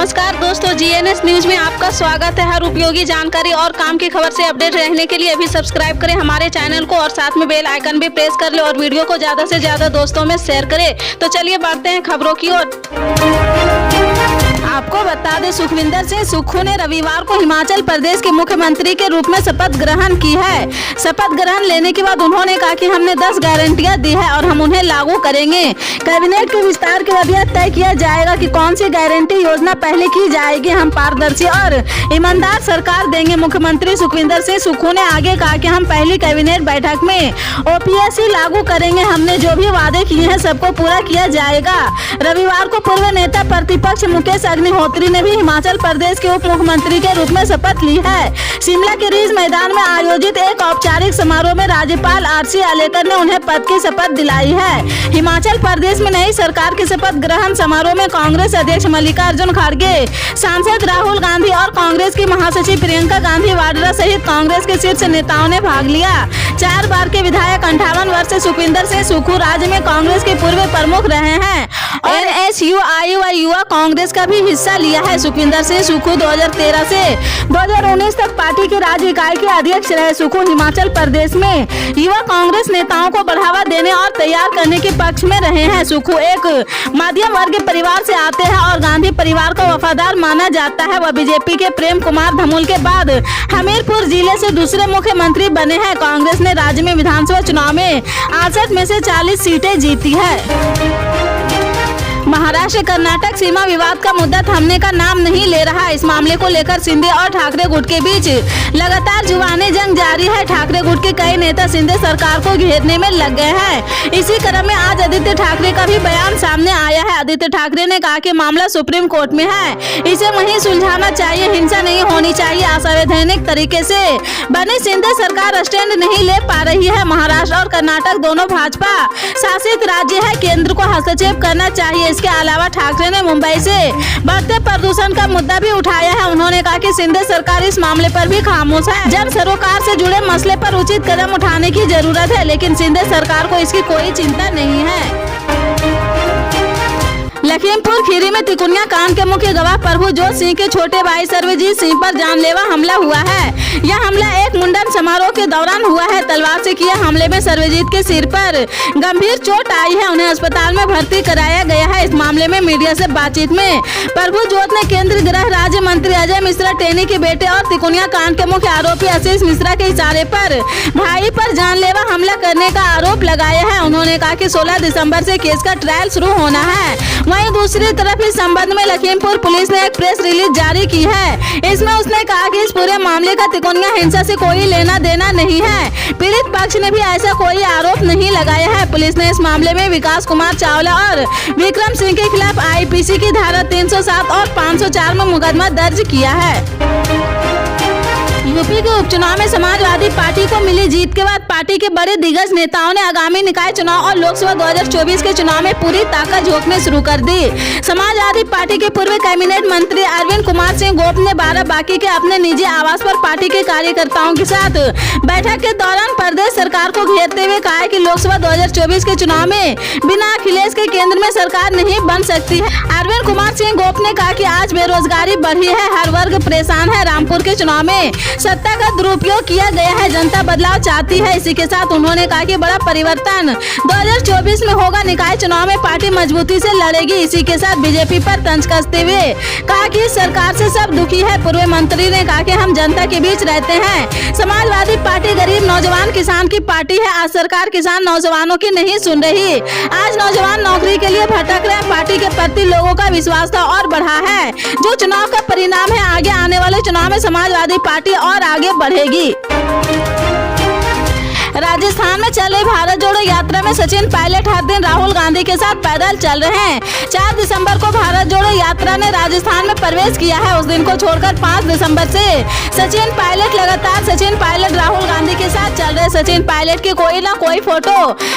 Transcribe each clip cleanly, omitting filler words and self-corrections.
नमस्कार दोस्तों, GNS news में आपका स्वागत है। हर उपयोगी जानकारी और काम की खबर से अपडेट रहने के लिए अभी सब्सक्राइब करें हमारे चैनल को और साथ में बेल आइकन भी प्रेस कर ले और वीडियो को ज्यादा से ज्यादा दोस्तों में शेयर करें। तो चलिए बढ़ते हैं खबरों की ओर। आपको बता दें, सुखविंदर सिंह सुक्खू ने रविवार को हिमाचल प्रदेश के मुख्यमंत्री के रूप में शपथ ग्रहण की है। शपथ ग्रहण लेने के बाद उन्होंने कहा कि हमने 10 गारंटियां दी है और हम उन्हें लागू करेंगे। कैबिनेट के विस्तार के बाद यह तय किया जाएगा कि कौन सी गारंटी योजना पहले की जाएगी। हम पारदर्शी और ईमानदार सरकार देंगे। मुख्यमंत्री सुखविंदर सिंह सुक्खू ने आगे कहा कि हम पहली कैबिनेट बैठक में ओपीएससी लागू करेंगे। हमने जो भी वादे किए हैं सबको पूरा किया जाएगा। रविवार को पूर्व नेता प्रतिपक्ष मुकेश अग्निहोत्री ने भी हिमाचल प्रदेश के उप मुख्यमंत्री के रूप में शपथ ली है। शिमला के रिज मैदान में आयोजित एक औपचारिक समारोह में राज्यपाल आरसी आलेकर ने उन्हें पद की शपथ दिलाई है। हिमाचल प्रदेश में नई सरकार के शपथ ग्रहण समारोह में कांग्रेस अध्यक्ष मल्लिकार्जुन खड़गे, सांसद राहुल गांधी और कांग्रेस की महासचिव प्रियंका गांधी वाड्रा सहित कांग्रेस के शीर्ष नेताओं ने भाग लिया। 4 बार के विधायक 58 वर्ष से सुखविंदर सिंह सुक्खू राज्य में कांग्रेस के पूर्व प्रमुख रहे हैं और एनएसयूआई व युवा कांग्रेस का भी हिस्सा लिया है। सुखविंदर सिंह सुक्खू 2013 से 2019 तक पार्टी के राज्य इकाई के अध्यक्ष रहे। सुक्खू हिमाचल प्रदेश में युवा कांग्रेस नेताओं को बढ़ावा देने और तैयार करने के पक्ष में रहे हैं। सुक्खू एक मध्यम वर्ग परिवार से आते हैं और गांधी परिवार का वफादार माना जाता है। वह बीजेपी के प्रेम कुमार धमूल के बाद हमीरपुर जिले से दूसरे मुख्यमंत्री बने हैं। कांग्रेस ने राज्य में विधानसभा चुनाव में 68 में से 40 सीटें जीती है। महाराष्ट्र कर्नाटक सीमा विवाद का मुद्दा थमने का नाम नहीं ले रहा। इस मामले को लेकर शिंदे और ठाकरे गुट के बीच लगातार जुबानी जंग जारी है। ठाकरे गुट के कई नेता शिंदे सरकार को घेरने में लग गए हैं। इसी क्रम में आज आदित्य ठाकरे का भी बयान सामने आया है। आदित्य ठाकरे ने कहा कि मामला सुप्रीम कोर्ट में है, इसे वहीं सुलझाना चाहिए, हिंसा नहीं होनी चाहिए। असंवैधानिक तरीके से बनी शिंदे सरकार स्टैंड नहीं ले पा रही है। महाराष्ट्र और कर्नाटक दोनों भाजपा शासित राज्य है, केंद्र को हस्तक्षेप करना चाहिए। इसके अलावा ठाकरे ने मुंबई से बढ़ते प्रदूषण का मुद्दा भी उठाया है। उन्होंने कहा कि शिंदे सरकार इस मामले पर भी खामोश है। जन सरोकार से जुड़े मसले पर उचित कदम उठाने की जरूरत है, लेकिन शिंदे सरकार को इसकी कोई चिंता नहीं है। लखीमपुर खीरी में तिकुनिया कांड के मुख्य गवाह प्रभुजोत सिंह के छोटे भाई सर्वजीत सिंह पर जानलेवा हमला हुआ है। यह हमला एक मुंडन समारोह के दौरान हुआ है। तलवार से किए हमले में सर्वजीत के सिर पर गंभीर चोट आई है। उन्हें अस्पताल में भर्ती कराया गया है। इस मामले में मीडिया से बातचीत में प्रभुजोत ने केंद्रीय गृह राज्य मंत्री अजय मिश्रा टेनी के बेटे और तिकुनिया कांड के मुख्य आरोपी आशीष मिश्रा के इशारे पर भाई पर जानलेवा हमला करने का आरोप लगाया है। उन्होंने कहा कि 16 दिसंबर से केस का ट्रायल शुरू होना है। वहीं दूसरी तरफ इस संबंध में लखीमपुर पुलिस ने एक प्रेस रिलीज जारी की है। इसमें उसने कहा कि इस पूरे मामले का तिकोनिया हिंसा से कोई लेना देना नहीं है। पीड़ित पक्ष ने भी ऐसा कोई आरोप नहीं लगाया है। पुलिस ने इस मामले में विकास कुमार चावला और विक्रम सिंह के खिलाफ आईपीसी की धारा 307 और 504 में मुकदमा दर्ज किया है। यूपी के उपचुनाव में समाजवादी पार्टी को मिली जीत के बाद पार्टी के बड़े दिग्गज नेताओं ने आगामी निकाय चुनाव और लोकसभा 2024 के चुनाव में पूरी ताकत झोंकने शुरू कर दी। समाजवादी पार्टी के पूर्व कैबिनेट मंत्री अरविंद कुमार सिंह गोप ने बाराबांकी के अपने निजी आवास पर पार्टी के कार्यकर्ताओं के साथ बैठक के दौरान प्रदेश सरकार को घेरते हुए कहा कि लोकसभा 2024 के चुनाव में बिना अखिलेश के केंद्र में सरकार नहीं बन सकती है। अरविंद कुमार सिंह गोप ने कहा कि आज बेरोजगारी बढ़ी है, हर वर्ग परेशान है। रामपुर के चुनाव में सत्ता का दुरुपयोग किया गया है, जनता बदलाव चाहती है। इसी के साथ उन्होंने कहा कि बड़ा परिवर्तन 2024 में होगा। निकाय चुनाव में पार्टी मजबूती से लड़ेगी। इसी के साथ बीजेपी पर तंज कसते हुए कहा कि सरकार से सब दुखी है। पूर्व मंत्री ने कहा कि हम जनता के बीच रहते हैं। समाजवादी पार्टी गरीब नौजवान किसान की पार्टी है। आज सरकार किसान नौजवानों की नहीं सुन रही। आज नौजवान नौकरी के लिए भटक रहे। पार्टी के प्रति लोगों का विश्वास था और बढ़ा है। जो चुनाव का परिणाम है, आगे आने वाले चुनाव में समाजवादी पार्टी और आगे बढ़ेगी। राजस्थान में चल रही भारत जोड़ो यात्रा में सचिन पायलट हर दिन राहुल गांधी के साथ पैदल चल रहे हैं। 4 दिसंबर को भारत जोड़ो यात्रा ने राजस्थान में प्रवेश किया है। उस दिन को छोड़कर 5 दिसंबर से सचिन पायलट लगातार राहुल गांधी के साथ चल रहे। सचिन पायलट की कोई ना कोई फोटो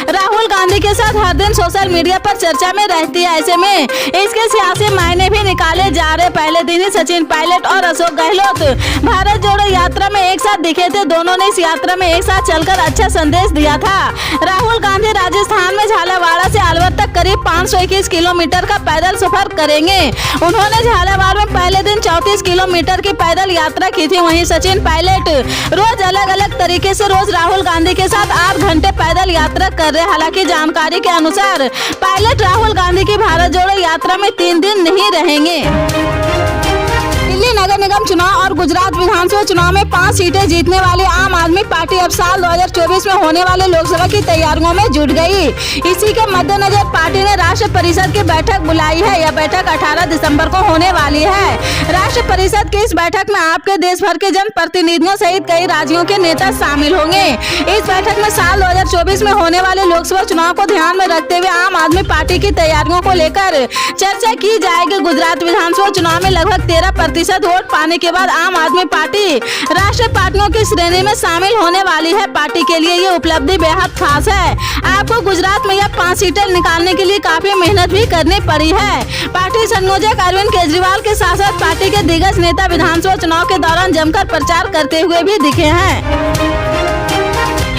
राहुल गांधी के साथ हर दिन सोशल मीडिया पर चर्चा में रहती है। ऐसे में इसके सियासी मायने भी निकाले जा रहे। पहले दिन ही सचिन पायलट और अशोक गहलोत भारत जोड़ो यात्रा में एक साथ दिखे थे। दोनों ने इस यात्रा में एक साथ चलकर अच्छा संदेश दिया था। राहुल गांधी राजस्थान में झालावाड़ से अलवर तक करीब 521 किलोमीटर का पैदल सफर करेंगे। उन्होंने झालावाड़ में पहले दिन 34 किलोमीटर की पैदल यात्रा की थी। वहीं सचिन पायलट रोज अलग अलग तरीके से रोज राहुल गांधी के साथ 8 घंटे पैदल यात्रा कर रहे। हालांकि जानकारी के अनुसार पायलट राहुल गांधी की भारत जोड़ो यात्रा में 3 दिन नहीं रहेंगे। दिल्ली नगर निगम चुनाव और गुजरात विधानसभा चुनाव में 5 सीटें जीतने वाली आम आदमी पार्टी अब साल 2024 में होने वाले लोकसभा की तैयारियों में जुट गई। इसी के मद्देनजर पार्टी ने राष्ट्र परिषद की बैठक बुलाई है। यह बैठक 18 दिसंबर को होने वाली है। राष्ट्र परिषद की इस बैठक में आपके देश भर के जन प्रतिनिधियों सहित कई राज्यों के नेता शामिल होंगे। इस बैठक में साल 2024 में होने वाले लोकसभा चुनाव को ध्यान में रखते हुए आम आदमी पार्टी की तैयारियों को लेकर चर्चा की जाएगी। गुजरात विधानसभा चुनाव में लगभग 13% वोट पाने के बाद आम आदमी पार्टी राष्ट्रीय पार्टियों की श्रेणी में शामिल होने वाली है। पार्टी के लिए ये उपलब्धि बेहद खास है। आपको गुजरात में यह 5 सीटें निकालने के लिए काफी मेहनत भी करनी पड़ी है। पार्टी संयोजक अरविंद केजरीवाल के साथ साथ पार्टी के दिग्गज नेता विधानसभा चुनाव के दौरान जमकर प्रचार करते हुए भी दिखे हैं।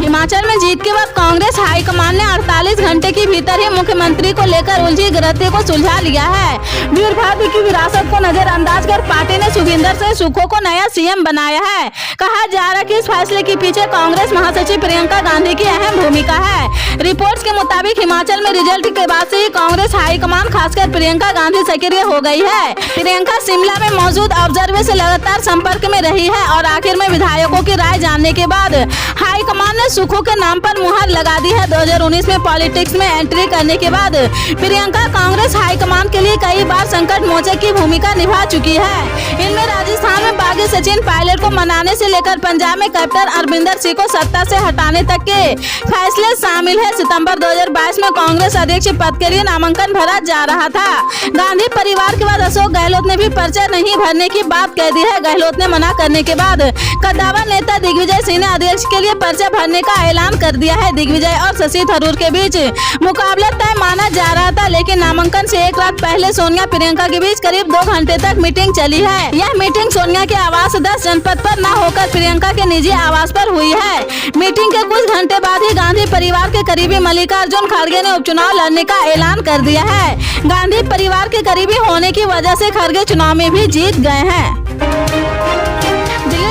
हिमाचल में जीत के बाद कांग्रेस हाईकमान ने 48 घंटे के भीतर ही मुख्यमंत्री को लेकर उलझी गिरफ्तारी को सुलझा लिया है। वीरभद्र की विरासत को नजरअंदाज कर पार्टी ने सुखविंदर सिंह सुक्खू को नया सीएम बनाया है। कहा जा रहा है कि इस फैसले के पीछे कांग्रेस महासचिव प्रियंका गांधी की अहम भूमिका है। रिपोर्ट्स के मुताबिक हिमाचल में रिजल्ट के बाद से ही कांग्रेस हाईकमान खासकर प्रियंका गांधी सक्रिय हो गई है। प्रियंका शिमला में मौजूद ऑब्जर्वर से लगातार संपर्क में रही है और आखिर में विधायकों की राय जानने के बाद हाईकमान ने सुक्खू के नाम पर मुहर लगा दी है। 2019 में पॉलिटिक्स में एंट्री करने के बाद प्रियंका कांग्रेस हाईकमान के लिए कई बार संकट मोचक की भूमिका निभा चुकी है। इनमें राजस्थान में बागी सचिन पायलट को मनाने से लेकर पंजाब में कैप्टन अरविंदर सिंह को सत्ता से हटाने तक के फैसले शामिल है। सितंबर 2022 में कांग्रेस अध्यक्ष पद के लिए नामांकन भरा जा रहा था। गांधी परिवार के बाद अशोक गहलोत ने भी पर्चा नहीं भरने की बात कह दी है। गहलोत ने मना करने के बाद कद्दावर नेता दिग्विजय सिंह ने अध्यक्ष के लिए पर्चा भरने का ऐलान कर दिया है। दिग्विजय और शशि थरूर के बीच मुकाबला तय माना जा रहा था, लेकिन नामांकन से एक रात पहले सोनिया प्रियंका के बीच करीब 2 घंटे तक मीटिंग चली है। यह मीटिंग सोनिया के आवास 10 जनपद पर न होकर प्रियंका के निजी आवास पर हुई है। मीटिंग के कुछ घंटे बाद ही गांधी परिवार के करीबी मल्लिकार्जुन खड़गे ने उपचुनाव लड़ने का ऐलान कर दिया है। गांधी परिवार के करीबी होने की वजह से खड़गे चुनाव में भी जीत गए हैं।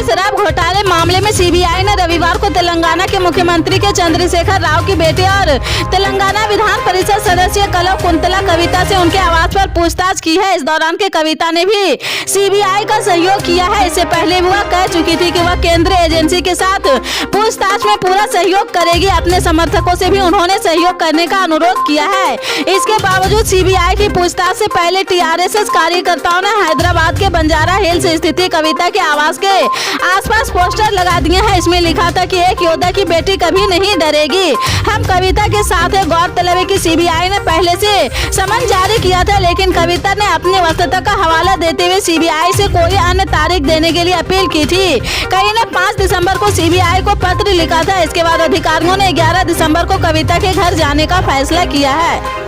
शराब घोटाले मामले में सीबीआई ने रविवार को तेलंगाना के मुख्यमंत्री के चंद्रशेखर राव की बेटी और तेलंगाना विधान परिषद सदस्य कलव कुंतला कविता से उनके आवास पर पूछताछ की है। इस दौरान के कविता ने भी सीबीआई का सहयोग किया है। इससे पहले वह कह चुकी थी कि वह केंद्रीय एजेंसी के साथ पूछताछ में पूरा सहयोग करेगी। अपने समर्थकों से भी उन्होंने सहयोग करने का अनुरोध किया है। इसके बावजूद सीबीआई की पूछताछ से पहले टीआरएस कार्यकर्ताओं ने हैदराबाद के बंजारा हिल्स स्थित कविता के आवास के आसपास पोस्टर लगा दिए हैं। इसमें लिखा था कि एक योद्धा की बेटी कभी नहीं डरेगी, हम कविता के साथ है। गौरतलब है कि सीबीआई ने पहले से समन जारी किया था, लेकिन कविता ने अपनी वस्तुता का हवाला देते हुए सीबीआई से कोई अन्य तारीख देने के लिए अपील की थी। कई ने 5 दिसंबर को सीबीआई को पत्र लिखा था। इसके बाद अधिकारियों ने 11 दिसंबर को कविता के घर जाने का फैसला किया है।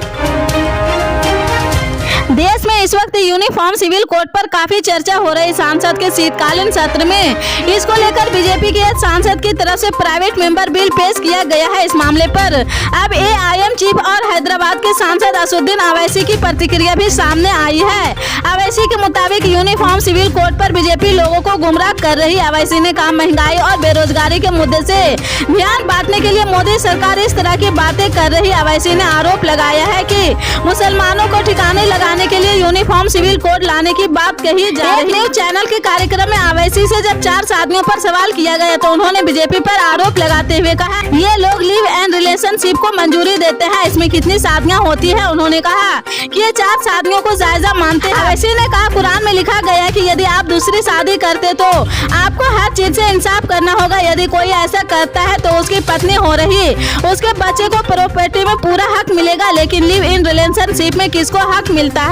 देश में इस वक्त यूनिफॉर्म सिविल कोड पर काफी चर्चा हो रही। सांसद के शीतकालीन सत्र में इसको लेकर बीजेपी के सांसद की तरफ से प्राइवेट मेंबर बिल पेश किया गया है। इस मामले पर अब एआईएम चीफ और हैदराबाद के सांसद असदुद्दीन अवैसी की प्रतिक्रिया भी सामने आई है। अवैसी के मुताबिक यूनिफॉर्म सिविल कोड पर बीजेपी लोगों को गुमराह कर रही। अवैसी ने कहा, महंगाई और बेरोजगारी के मुद्दे से ध्यान बांटने के लिए मोदी सरकार इस तरह की बातें कर रही। अवैसी ने आरोप लगाया है कि मुसलमानों को ठिकाने लगाने के लिए यूनिफॉर्म सिविल कोड लाने की बात कही जा रही है। न्यूज चैनल के कार्यक्रम में अवैसी से जब 4 साथियों पर सवाल किया गया तो उन्होंने बीजेपी पर आरोप लगाते हुए कहा, ये लोग लिव एंड रिलेशनशिप को मंजूरी देते हैं, इसमें कितनी शादियां होती है। उन्होंने कहा कि ये 4 शादियों को जायजा मानते हैं। अवैसी ने कहा, कुरान में लिखा गया है कि यदि आप दूसरी शादी करते तो आपको हर चीज से इंसाफ करना होगा। यदि कोई ऐसा करता है तो उसकी पत्नी हो रही उसके बच्चे को प्रॉपर्टी में पूरा हक मिलेगा, लेकिन लिव इन रिलेशनशिप में किसको हक मिलता है।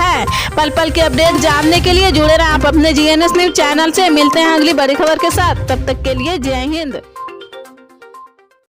पल पल के अपडेट जानने के लिए जुड़े रहें आप अपने जीएनएस न्यूज चैनल से। मिलते हैं अगली बड़ी खबर के साथ, तब तक के लिए जय हिंद।